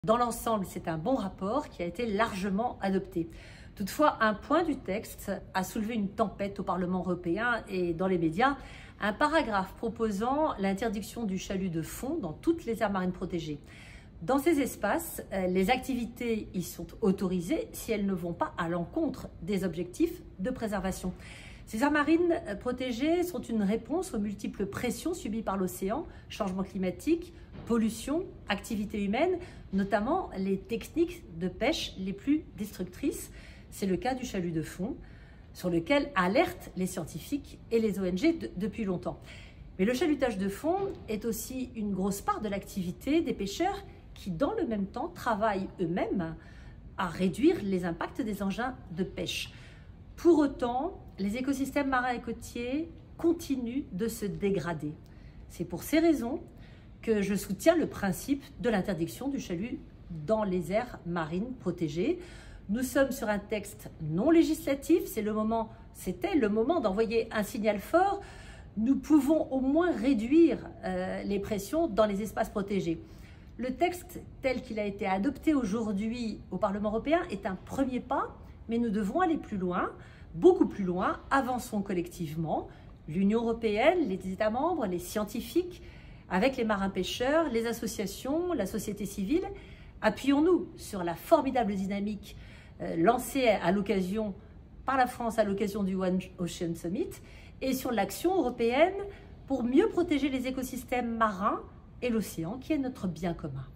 Dans l'ensemble, c'est un bon rapport qui a été largement adopté. Toutefois, un point du texte a soulevé une tempête au Parlement européen et dans les médias, un paragraphe proposant l'interdiction du chalut de fond dans toutes les aires marines protégées. Dans ces espaces, les activités y sont autorisées si elles ne vont pas à l'encontre des objectifs de préservation. Ces aires marines protégées sont une réponse aux multiples pressions subies par l'océan, changement climatique, pollution, activités humaines, notamment les techniques de pêche les plus destructrices. C'est le cas du chalut de fond, sur lequel alertent les scientifiques et les ONG depuis longtemps. Mais le chalutage de fond est aussi une grosse part de l'activité des pêcheurs qui, dans le même temps, travaillent eux-mêmes à réduire les impacts des engins de pêche. Pour autant, les écosystèmes marins et côtiers continuent de se dégrader. C'est pour ces raisons que je soutiens le principe de l'interdiction du chalut dans les aires marines protégées. Nous sommes sur un texte non législatif, c'était le moment d'envoyer un signal fort. Nous pouvons au moins réduire les pressions dans les espaces protégés. Le texte tel qu'il a été adopté aujourd'hui au Parlement européen est un premier pas, mais nous devons aller plus loin, beaucoup plus loin. Avançons collectivement, l'Union européenne, les États membres, les scientifiques, avec les marins-pêcheurs, les associations, la société civile. Appuyons-nous sur la formidable dynamique lancée par la France à l'occasion du One Ocean Summit et sur l'action européenne pour mieux protéger les écosystèmes marins et l'océan qui est notre bien commun.